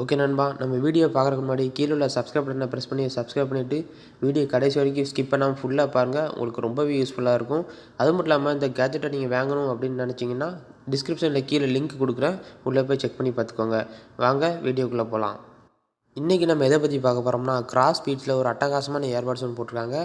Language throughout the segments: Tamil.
ஓகே நண்பா, நம்ம வீடியோ பார்க்குறதுக்கு முன்னாடி கீழே உள்ள சப்ஸ்கிரைப் பட்டனை ப்ரெஸ் பண்ணி சப்ஸ்கிரைப் பண்ணிவிட்டு வீடியோ கடைசி வரைக்கும் ஸ்கிப் பண்ணாமல் ஃபுல்லாக பாருங்கள். உங்களுக்கு ரொம்பவே யூஸ்ஃபுல்லாக இருக்கும். அது மட்டும் இல்லாமல் இந்த கேஜெட்டை நீங்கள் வாங்கணும் அப்படின்னு நினச்சிங்கன்னா டிஸ்கிரிப்ஷனில் கீழே லிங்க் கொடுக்குறேன், உள்ளே போய் செக் பண்ணி பார்த்துக்கோங்க. வாங்க வீடியோக்குள்ளே போகலாம். இன்றைக்கி நம்ம எதை பற்றி பார்க்க போகிறோம்னா, கிராஸ்பீட்ஸில் ஒரு அட்டகாசமான இயர்பட்ஸ் ஒன்று போட்டிருக்காங்க.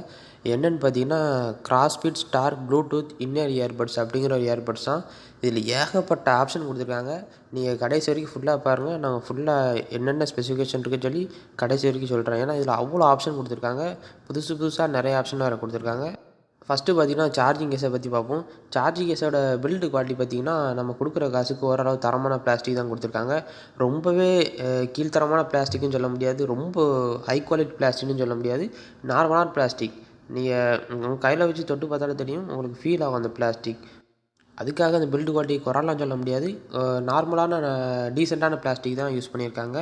என்னென்னு பார்த்தீங்கன்னா, கிராஸ்பீட்ஸ் டார்க் ப்ளூடூத் இன்னர் இயர்பட்ஸ் அப்படிங்கிற ஒரு இயர்பட்ஸ் தான். இதில் ஏகப்பட்ட ஆப்ஷன் கொடுத்துருக்காங்க. நீங்கள் கடைசி வரைக்கும் ஃபுல்லாக பாருங்கள். நாங்கள் ஃபுல்லாக என்னென்ன ஸ்பெசிஃபிகேஷன் இருக்குன்னு சொல்லி கடைசி வரைக்கும் சொல்கிறேன். ஏன்னா இதில் அவ்வளோ ஆப்ஷன் கொடுத்துருக்காங்க. புதுசாக நிறைய ஆப்ஷன் வேறு கொடுத்துருக்காங்க. ஃபஸ்ட்டு பார்த்திங்கன்னா சார்ஜிங் கேஸை பற்றி பார்ப்போம். சார்ஜிங் கேஸோட பில்டு குவாலிட்டி பார்த்திங்கன்னா, நம்ம கொடுக்குற காசுக்கு ஓரளவு தரமான பிளாஸ்டிக் தான் கொடுத்துருக்காங்க. ரொம்பவே கீழ்த்தரமான பிளாஸ்டிக்னு சொல்ல முடியாது, ரொம்ப ஹை குவாலிட்டி பிளாஸ்டிக்னு சொல்ல முடியாது, நார்மலான பிளாஸ்டிக். நீங்கள் உங்கள் கையில் வச்சு தொட்டு பார்த்தாலே தெரியும், உங்களுக்கு ஃபீல் ஆகும் அந்த பிளாஸ்டிக். அதுக்காக அந்த பில்டு குவாலிட்டி குறைலாம் சொல்ல முடியாது. நார்மலான டீசெண்டான பிளாஸ்டிக் தான் யூஸ் பண்ணியிருக்காங்க.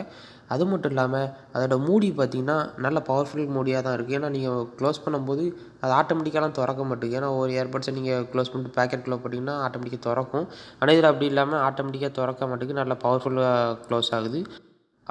அது மட்டும் இல்லாமல் அதோட மூடி பார்த்திங்கன்னா நல்ல பவர்ஃபுல் மூடியாக தான் இருக்குது. ஏன்னா நீங்கள் க்ளோஸ் பண்ணும்போது அது ஆட்டோமேட்டிக்காலாம் திறக்க மாட்டேங்குது. ஏன்னா ஒரு ஏர்பட்ஸை நீங்கள் க்ளோஸ் பண்ணிட்டு பேக்கெட்டுக்குள்ளே போட்டிங்கன்னா ஆட்டோமேட்டிக்காக திறக்கும். ஆனால் இதில் அப்படி இல்லாமல் ஆட்டோமேட்டிக்காக திறக்க மாட்டேங்குது, நல்ல பவர்ஃபுல்லாக க்ளோஸ் ஆகுது.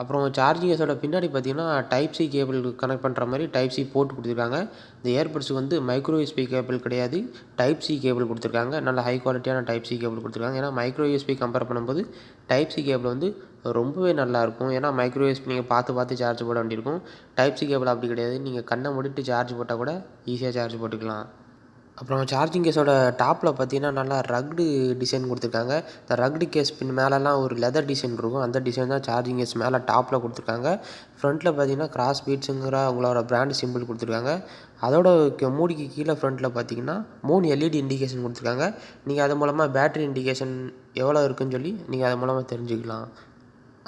அப்புறம் சார்ஜிங் கேஸோட பின்னாடி பார்த்திங்கன்னா டைப் சி கேபிள் கனெக்ட் பண்ணுற மாதிரி டைப் சி போட்டு கொடுத்துருக்காங்க. இந்த இயர்பட்ஸுக்கு வந்து மைக்ரோ யூஎஸ்பி கேபிள் கிடையாது, டைப் சி கேபிள் கொடுத்துருக்காங்க. நல்ல ஹை குவாலிட்டியான டைப் சி கேபிள் கொடுத்துருக்காங்க. ஏன்னா மைக்ரோ யூஎஸ்பி கம்பேர் பண்ணும்போது டைப் சி கேபிள் வந்து ரொம்பவே நல்லாயிருக்கும். ஏன்னா மைக்ரோ யூஎஸ்பி நீங்கள் பார்த்து சார்ஜ் போட வேண்டியிருக்கும். டைப் சி கேபிள் அப்படி கிடையாது, நீங்கள் கண்ணை மூடிட்டு சார்ஜ் போட்டால் கூட ஈஸியாக சார்ஜ் போட்டுக்கலாம். அப்புறம் சார்ஜிங் கேஸோட டாப்பில் பார்த்தீங்கன்னா நல்லா ரக்டு டிசைன் கொடுத்துருக்காங்க. இந்த ரக்டு கேஸ் பின் மேலெலாம் ஒரு லெதர் டிசைன் இருக்கும், அந்த டிசைன் தான் சார்ஜிங் கேஸ் மேலே டாப்பில் கொடுத்துருக்காங்க. ஃப்ரண்ட்டில் பார்த்தீங்கன்னா கிராஸ்பீட்ஸுங்கிற அவங்களோட பிராண்ட் சிம்பிள் கொடுத்துருக்காங்க. அதோட மூடிக்கு கீழே ஃப்ரண்ட்டில் பார்த்தீங்கன்னா 3 எல்இடி இண்டிகேஷன் கொடுத்துருக்காங்க. நீங்கள் அது மூலமாக பேட்டரி இண்டிகேஷன் எவ்வளோ இருக்குன்னு சொல்லி நீங்கள் அது மூலமாக தெரிஞ்சுக்கலாம்.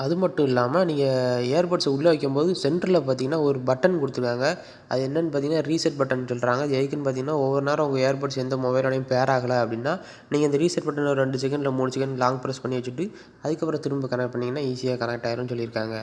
அது மட்டும் இல்லாமல் நீங்கள் இயர்பட்ஸை உள்ளே வைக்கும்போது சென்டரில் பார்த்தீங்கன்னா ஒரு பட்டன் கொடுத்துருக்காங்க. அது என்னென்னு பார்த்தீங்கன்னா ரீசெட் பட்டன் சொல்கிறாங்க. அது எதுக்குன்னு பார்த்தீங்கன்னா, ஒவ்வொரு நேரம் உங்கள் இயர்பட்ஸ் எந்த மொபைலோடையும் பேர் ஆகலை அப்படின்னா நீங்கள் இந்த ரீசெட் பட்டன் ஒரு 2 செகண்ட் இல்லை 3 செகண்ட் லாங் ப்ரெஸ் பண்ணி வச்சுட்டு அதுக்கப்புறம் திரும்ப கனெக்ட் பண்ணிங்கன்னா ஈஸியாக கனெக்ட் ஆயிரும்னு சொல்லியிருக்காங்க.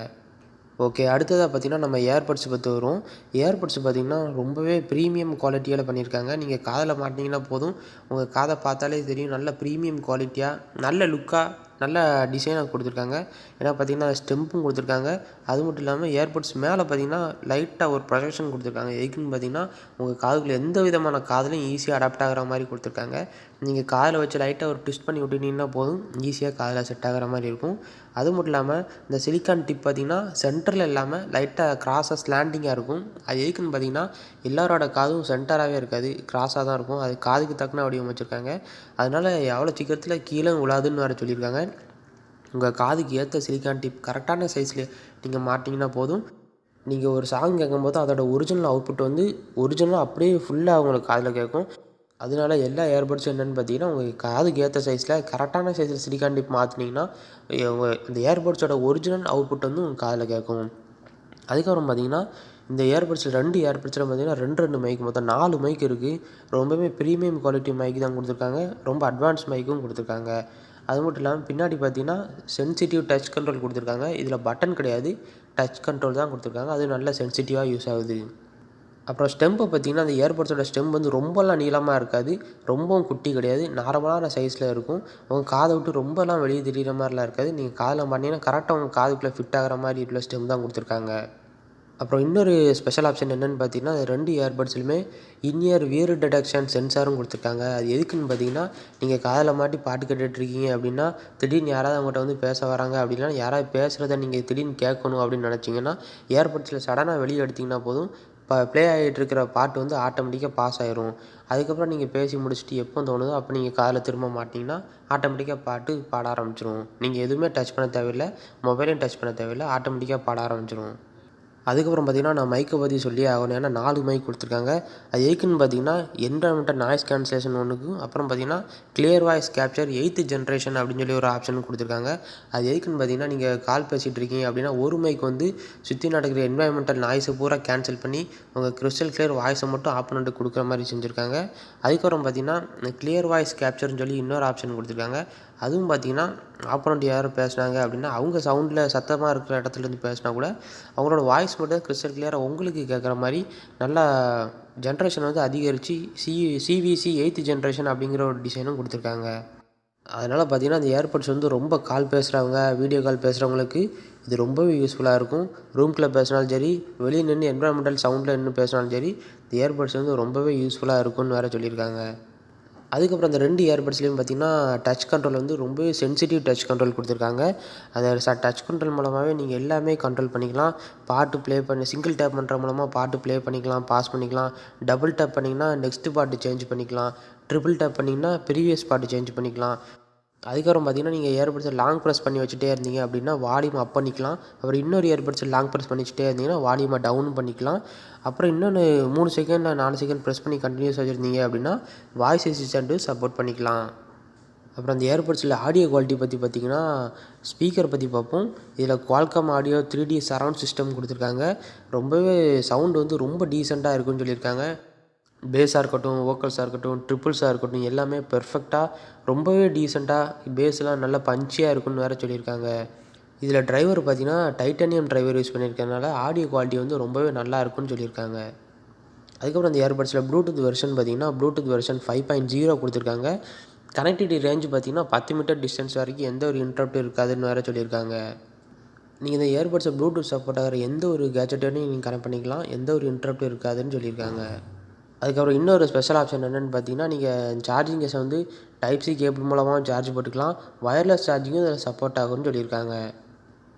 ஓகே, அடுத்ததாக பார்த்திங்கன்னா நம்ம ஏர்பட்ஸ் பற்றி வரும். ஏர்பட்ஸ் பார்த்திங்கன்னா ரொம்பவே ப்ரீமியம் குவாலிட்டியால் பண்ணியிருக்காங்க. நீங்கள் காதில் மாட்டினீங்கன்னா போதும், உங்கள் காதை பார்த்தாலே தெரியும், நல்ல ப்ரீமியம் குவாலிட்டியாக நல்ல லுக்காக நல்ல டிசைனாக கொடுத்துருக்காங்க. ஏன்னா பார்த்திங்கன்னா ஸ்டெம்பும் கொடுத்துருக்காங்க. அது மட்டும் இல்லாமல் ஏர்பட்ஸ் மேலே பார்த்திங்கன்னா லைட்டாக ஒரு ப்ரொஜெக்ஷன் கொடுத்துருக்காங்க. எதுக்குன்னு பார்த்திங்கன்னா உங்கள் காதுக்குள்ளே எந்த விதமான காதுலையும் ஈஸியாக அடாப்ட் ஆகிற மாதிரி கொடுத்துருக்காங்க. நீங்கள் காதில் வச்சு லைட்டாக ஒரு ட்விஸ்ட் பண்ணி விட்டுட்டிங்கன்னா போதும், ஈஸியாக காதில் செட் ஆகிற மாதிரி இருக்கும். அது மட்டும் இல்லாமல் இந்த சிலிக்கான் டிப் பார்த்திங்கன்னா சென்டரில் இல்லாமல் லைட்டாக கிராஸாக ஸ்லாண்டிங்காக இருக்கும். அது எதுக்குன்னு பார்த்திங்கன்னா எல்லாரோட காதும் சென்டராகவே இருக்காது, கிராஸாக தான் இருக்கும். அது காதுக்கு தக்கன வடிவம் வச்சுருக்காங்க. அதனால் எவ்வளோ சீக்கிரத்தில் கீழே விழாதுன்னு வேறு சொல்லியிருக்காங்க. உங்கள் காதுக்கு ஏற்ற சிலிக்கான் டிப் கரெக்டான சைஸில் நீங்கள் மாட்டிங்கன்னா போதும், நீங்கள் ஒரு சாங் கேட்கும்போது அதோட ஒரிஜினல் அவுட்புட் வந்து ஒரிஜினலாக அப்படியே ஃபுல்லாக உங்களுக்கு காதில் கேட்கும். அதனால எல்லா ஏர்பட்ஸும் என்னென்னு பார்த்தீங்கன்னா, உங்கள் காதுக்கு ஏற்ற சைஸில் கரெக்டான சைஸில் சிலிக்கான் டிப் மாற்றினீங்கன்னா அந்த ஏர்பட்ஸோட ஒரிஜினல் அவுட்புட் வந்து உங்கள் காதில் கேட்கும். அதுக்கப்புறம் பார்த்தீங்கன்னா இந்த ஏர்பட்ஸில் 2 ஏர்பட்ஸில் பார்த்தீங்கன்னா 2 மைக், மொத்தம் 4 மைக் இருக்குது. ரொம்பவே ப்ரீமியம் குவாலிட்டி மைக் தான் கொடுத்துருக்காங்க. ரொம்ப அட்வான்ஸ் மைக்கும் கொடுத்துருக்காங்க. அது மட்டும் இல்லாமல் பின்னாடி பார்த்தீங்கன்னா சென்சிட்டிவ் டச் கண்ட்ரோல் கொடுத்துருக்காங்க. இதில் பட்டன் கிடையாது, டச் கண்ட்ரோல் தான் கொடுத்துருக்காங்க. அது நல்ல சென்சிட்டிவாக யூஸ் ஆகுது. அப்புறம் ஸ்டெம்பை பார்த்திங்கன்னா அந்த இயர்பட்ஸோட ஸ்டெம் வந்து ரொம்பலாம் நீளமாக இருக்காது, ரொம்பவும் குட்டி கிடையாது, நார்மலான சைஸில் இருக்கும். உங்கள் காதை விட்டு ரொம்பலாம் வெளியே தெரிகிற மாதிரிலாம் இருக்காது. நீங்கள் காதில் மாட்டிங்கன்னா கரெக்டாக உங்கள் காதுக்குள்ளே ஃபிட் ஆகிற மாதிரி உள்ள ஸ்டெம் தான் கொடுத்துருக்காங்க. அப்புறம் இன்னொரு ஸ்பெஷல் ஆப்ஷன் என்னென்னு பார்த்தீங்கன்னா, அது 2 இயர்பட்ஸ்லையுமே இன்இயர் வியர் டிடெக்ஷன் சென்சாரும் கொடுத்துருக்காங்க. அது எதுக்குன்னு பார்த்தீங்கன்னா, நீங்கள் காதில் மாட்டி பாட்டு கேட்டுட்ருக்கீங்க அப்படின்னா திடீர்னு யாராவது அவங்கள்ட்ட வந்து பேச வராங்க அப்படின்னா, யாராவது பேசுகிறத நீங்கள் திடீர்னு கேட்கணும் அப்படின்னு நினச்சிங்கன்னா இயர்பட்ஸில் சடனாக வெளியே எடுத்திங்கன்னா போதும், ப்ளே ஆகிட்டுருக்கிற பாட்டு வந்து ஆட்டோமேட்டிக்காக பாஸ் ஆயிரும். அதுக்கப்புறம் நீங்கள் பேசி முடிச்சுட்டு எப்போ தோணுதோ அப்போ நீங்கள் காதில் திரும்ப மாட்டிங்கன்னா ஆட்டோமேட்டிக்காக பாட்டு பாட ஆரம்பிச்சிரும். நீங்கள் எதுவுமே டச் பண்ண தேவையில்லை, மொபைலையும் டச் பண்ண தேவையில்லை, ஆட்டோமேட்டிக்காக பாட ஆரம்பிச்சிரும். அதுக்கப்புறம் பார்த்திங்கன்னா நான் மைக்கை பற்றி சொல்லி ஆகணும். ஏன்னா 4 மைக் கொடுத்துருக்காங்க. அது எதுக்குன்னு பார்த்தீங்கன்னா என்விரான்மெண்டல் நாய்ஸ் கேன்சலேஷன் ஒன்றுக்கும், அப்புறம் பார்த்திங்கன்னா clear voice capture 8th generation அப்படின்னு சொல்லி ஒரு ஆப்ஷன் கொடுத்துருக்காங்க. அது எதுக்குன்னு பார்த்தீங்கன்னா நீங்கள் கால் பேசிகிட்டு இருக்கீங்க அப்படின்னா ஒரு மைக் வந்து சுற்றி நடக்கிற என்விரான்மெண்டல் நாய்ஸை பூரா கேன்சல் பண்ணி உங்கள் கிறிஸ்டல் கிளியர் வாய்ஸை மட்டும் ஆப்போனண்ட்டுக்கு கொடுக்குற மாதிரி செஞ்சுருக்காங்க. அதுக்கப்புறம் பார்த்திங்கன்னா கிளியர் வாய்ஸ் கேப்சர்னு சொல்லி இன்னொரு ஆப்ஷன் கொடுத்துருக்காங்க. அதுவும் பார்த்திங்கன்னா ஆப்போனண்ட் யாரும் பேசுனாங்க அப்படின்னா அவங்க சவுண்டில் சத்தமாக இருக்கிற இடத்துலேருந்து பேசினா கூட அவங்களோட வாய்ஸ் மட்டும் கிறிஸ்டல் கிளியராக உங்களுக்கு கேட்குற மாதிரி நல்லா ஜென்ரேஷன் வந்து அதிகரித்து சிவிசி 8th ஜென்ரேஷன் அப்படிங்கிற ஒரு டிசைனும் கொடுத்துருக்காங்க. அதனால் பார்த்தீங்கன்னா, அந்த ஏர்பட்ஸ் வந்து ரொம்ப கால் பேசுகிறவங்க, வீடியோ கால் பேசுகிறவங்களுக்கு இது ரொம்பவே யூஸ்ஃபுல்லாக இருக்கும். ரூம்குள்ளே பேசினாலும் சரி, வெளியே நின்று என்விரான்மெண்டல் சவுண்டில் நின்று பேசினாலும் சரி, இந்த ஏர்பட்ஸ் வந்து ரொம்பவே யூஸ்ஃபுல்லாக இருக்கும்னு வேறு சொல்லியிருக்காங்க. அதுக்கப்புறம் அந்த 2 இயர்பட்ஸ்லேயும் பார்த்தீங்கன்னா, டச் கண்ட்ரோல் வந்து ரொம்பவே சென்சிட்டிவ் டச் கண்ட்ரோல் கொடுத்துருக்காங்க. அந்த டச் கண்ட்ரோல் மூலமாகவே நீங்கள் எல்லாமே கண்ட்ரோல் பண்ணிக்கலாம். பாட்டு ப்ளே பண்ணி சிங்கிள் டேப் பண்ணுற மூலமாக பாட்டு ப்ளே பண்ணிக்கலாம், பாஸ் பண்ணிக்கலாம். டபுள் டேப் பண்ணிங்கன்னா நெக்ஸ்ட்டு பாட்டு சேஞ்ச் பண்ணிக்கலாம். ட்ரிபிள் டேப் பண்ணிங்கன்னா ப்ரீவியஸ் பாட்டு சேஞ்ச் பண்ணிக்கலாம். அதுக்கப்புறம் பார்த்தீங்கன்னா, நீங்கள் இயர்பட்ஸை லாங் ப்ரெஸ் பண்ணி வச்சுட்டே இருந்தீங்க அப்படின்னா, வால்யூம் அப் பண்ணிக்கலாம். அப்புறம் இன்னொரு இயர்பட்ஸை லாங் ப்ரெஸ் பண்ணி வச்சுட்டே இருந்தீங்கன்னா, வால்யூமை டவுன் பண்ணிக்கலாம். அப்புறம் இன்னொன்று 3 செகண்ட் 4 செகண்ட் ப்ரெஸ் பண்ணி கண்டினியூஸாக வச்சுருந்தீங்க அப்படின்னா, வாய்ஸ் அசிஸ்டண்ட்டு சப்போர்ட் பண்ணிக்கலாம். அப்புறம் அந்த இயர்பட்ஸில் ஆடியோ குவாலிட்டி பற்றி பார்த்தீங்கன்னா, ஸ்பீக்கர் பற்றி பார்ப்போம். இதில் Qualcomm audio 3D surround system கொடுத்துருக்காங்க. ரொம்பவே சவுண்ட் வந்து ரொம்ப டீசெண்டாக இருக்குன்னு சொல்லியிருக்காங்க. பேஸாக இருக்கட்டும், வோக்கல்ஸாக இருக்கட்டும், ட்ரிபிள்ஸாக இருக்கட்டும் எல்லாமே பெர்ஃபெக்டாக ரொம்பவே டீசெண்டாக பேஸ்லாம் நல்லா பஞ்சியாக இருக்குன்னு வேறு சொல்லியிருக்காங்க. இதில் டிரைவர் பார்த்தீங்கன்னா, டைட்டானியம் டிரைவர் யூஸ் பண்ணியிருக்கறனால ஆடியோ குவாலிட்டி வந்து ரொம்பவே நல்லா இருக்குன்னு சொல்லியிருக்காங்க. அதுக்கப்புறம் அந்த இயர்பட்ஸில் ப்ளூடூத் வெர்ஷன் பார்த்தீங்கன்னா, ப்ளூடூத் வெர்ஷன் 5.0 கொடுத்துருக்காங்க. கனெக்டிவிட்டி ரேஞ்ச் பார்த்தீங்கன்னா 10 மீட்டர் டிஸ்டன்ஸ் வரைக்கும் எந்த ஒரு இன்டரப்ட்டும் இருக்காதுன்னு வேறு சொல்லியிருக்காங்க. நீங்கள் இந்த இயர்பட்ஸை ப்ளூடூத் சப்போர்ட் ஆகிற எந்த ஒரு கேஜெட்டையும் நீங்கள் கனெக்ட் பண்ணிக்கலாம், எந்த ஒரு இன்டரப்ட்டும் இருக்காதுன்னு சொல்லியிருக்காங்க. அதுக்கப்புறம் இன்னொரு ஸ்பெஷல் ஆப்ஷன் என்னென்னு பார்த்தீங்கன்னா, நீங்கள் சார்ஜிங் கேஸை வந்து டைப் சி கேபிள் மூலமாகவும் சார்ஜ் போட்டுக்கலாம். வயர்லெஸ் சார்ஜிங்கும் இதில் சப்போர்ட் ஆகும்னு சொல்லியிருக்காங்க.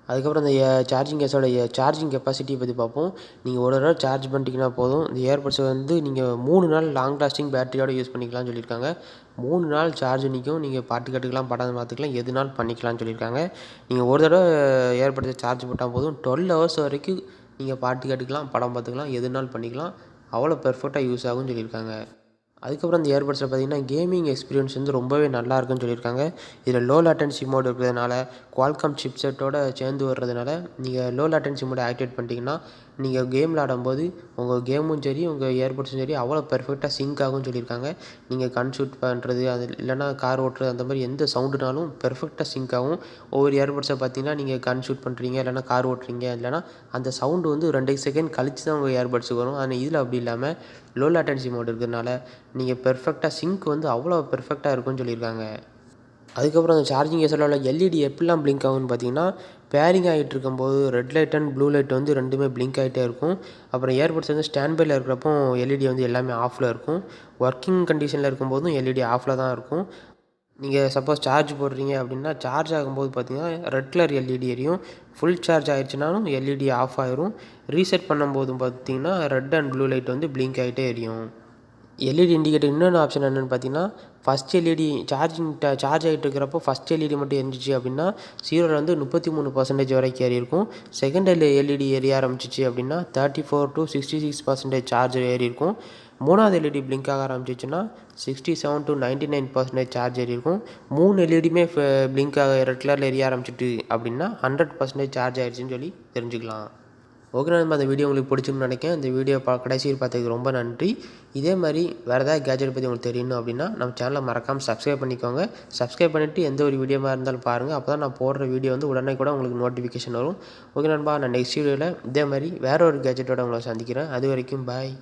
அதுக்கப்புறம் இந்த சார்ஜிங் கேஸோட சார்ஜிங் கெப்பாசிட்டியை பற்றி பார்ப்போம். நீங்கள் ஒரு தடவை சார்ஜ் பண்ணிட்டீங்கன்னா போதும். இந்த இயர்பட்ஸை வந்து நீங்கள் 3 நாள் லாங் லாஸ்டிங் பேட்டரியோட யூஸ் பண்ணிக்கலாம்னு சொல்லியிருக்காங்க. 3 நாள் சார்ஜ் நிற்கும். நீங்கள் பாட்டு கேட்டுக்கலாம், படம் பார்த்துக்கலாம், எதுனாலும் பண்ணிக்கலாம்னு சொல்லியிருக்காங்க. நீங்கள் ஒரு தடவை இயர்பட்ஸை சார்ஜ் போட்டால் போதும். 12 ஹவர்ஸ் வரைக்கும் நீங்கள் பாட்டு கேட்டுக்கலாம், படம் பார்த்துக்கலாம், எதுனாலும் பண்ணிக்கலாம். அவ்வளோ பெர்ஃபெக்டாக யூஸ் ஆகும்னு சொல்லியிருக்காங்க. அதுக்கப்புறம் இந்த இயர்பட்ஸில் பார்த்தீங்கன்னா, கேமிங் எக்ஸ்பீரியன்ஸ் வந்து ரொம்பவே நல்லா இருக்குன்னு சொல்லியிருக்காங்க. இதில் லோ லேட்டன்சி மோட் இருக்கிறதுனால, Qualcomm சிப்செட்டோட சேர்ந்து வர்றதுனால, நீங்கள் லோ லேட்டன்சி மோட ஆக்டிவேட் பண்ணிட்டீங்கன்னா, நீங்கள் கேம் விளாடும்போது உங்கள் கேமும் சரி, உங்கள் இயர்பட்ஸும் சரி அவ்வளோ பெர்ஃபெக்டாக சிங்க் ஆகும்னு சொல்லியிருக்காங்க. நீங்கள் கன் ஷூட் பண்ணுறது, அது இல்லைனா கார் ஓட்டுறது அந்த மாதிரி எந்த சவுண்டுனாலும் பெர்ஃபெக்டாக சிங்க் ஆகும். ஒவ்வொரு இயர்பட்ஸை பார்த்தீங்கன்னா, நீங்கள் கன் ஷூட் பண்ணுறீங்க, இல்லைனா கார் ஓட்டுறீங்க, இல்லைனா அந்த சவுண்டு வந்து 2 செகண்ட் கழித்து தான் உங்கள் இயர்பட்ஸுக்கு வரும். ஆனால் இதில் அப்படி இல்லாமல் லோ லேட்டன்சி மோட் இருக்கிறதுனால நீங்கள் பெர்ஃபெக்டாக சிங்க் வந்து அவ்வளோ பெர்ஃபெக்டாக இருக்கும்னு சொல்லியிருக்காங்க. அதுக்கப்புறம் அந்த சார்ஜிங் கேஸில் உள்ள எல்இடி எப்படிலாம் பிளிங்க் ஆகும்னு பார்த்தீங்கன்னா, பேரிங் ஆகிட்டு இருக்கும்போது red light and blue light வந்து ரெண்டுமே பிளிங்க் ஆகிட்டே இருக்கும். அப்புறம் இயர்பட்ஸ் வந்து ஸ்டாண்ட் பையில் இருக்கிறப்போ எல்இடி வந்து எல்லாமே ஆஃபில் இருக்கும். ஒர்க்கிங் கண்டிஷனில் இருக்கும்போதும் எல்இடி ஆஃபில் தான் இருக்கும். நீங்கள் சப்போஸ் சார்ஜ் போடுறீங்க அப்படின்னா, சார்ஜ் ஆகும்போது பார்த்தீங்கன்னா ரெட் கலர் எல்இடி எரியும். ஃபுல் சார்ஜ் ஆகிடுச்சுனாலும் எல்இடி ஆஃப் ஆயிரும். ரீசெட் பண்ணும்போதும் பார்த்தீங்கன்னா ரெட் அண்ட் ப்ளூ லைட் வந்து பிளிங்க் ஆகிட்டே எரியும். எல்இடி இண்டிகேட்டர் இன்னொன்று ஆப்ஷன் என்னென்னு பார்த்தீங்கன்னா, ஃபஸ்ட் எல்இடி சார்ஜ் ஆகிட்டு இருக்கிறப்போ ஃபஸ்ட் எல்இடி மட்டும் எரிஞ்சிச்சு அப்படின்னா 0லேருந்து 33% வரைக்கும் ஏறி இருக்கும். செகண்ட் எல்இடி எரிய ஆரம்பிச்சிச்சு அப்படின்னா 34 to 66% சார்ஜ் ஏறி இருக்கும். மூணாவது எல்இடி பிளிங்க் ஆக ஆரம்பிச்சிச்சுன்னா 67 to 99% சார்ஜ் ஏறி இருக்கும். 3 எல்இடியுமே பிளிங்க் ஆக ரெட் கலரில் எரிய ஆரம்பிச்சிட்டு அப்படின்னா 100% சார்ஜ் ஆகிடுச்சின்னு சொல்லி தெரிஞ்சுக்கலாம். ஓகே நண்பா, அந்த வீடியோ உங்களுக்கு பிடிச்சிருக்குன்னு நினைக்கிறேன். இந்த வீடியோ கடைசியில் பார்த்ததுக்கு ரொம்ப நன்றி. இதே மாதிரி வேறு ஏதாவது கேஜெட் பற்றி உங்களுக்கு தெரியணும் அப்படின்னா நம்ம சேனலை மறக்காமல் சப்ஸ்கிரைப் பண்ணிக்கோங்க. சப்ஸ்கிரைப் பண்ணிவிட்டு எந்த ஒரு வீடியோவாக இருந்தாலும் பாருங்கள். அப்போ தான் நான் போடுற வீடியோ வந்து உடனே கூட உங்களுக்கு நோட்டிஃபிகேஷன் வரும். ஓகே நண்பா, நான் நெக்ஸ்ட் வீடியோவில் இதே மாதிரி வேறு ஒரு கேஜெட்டோட உங்களை சந்திக்கிறேன். அது வரைக்கும் பாய்.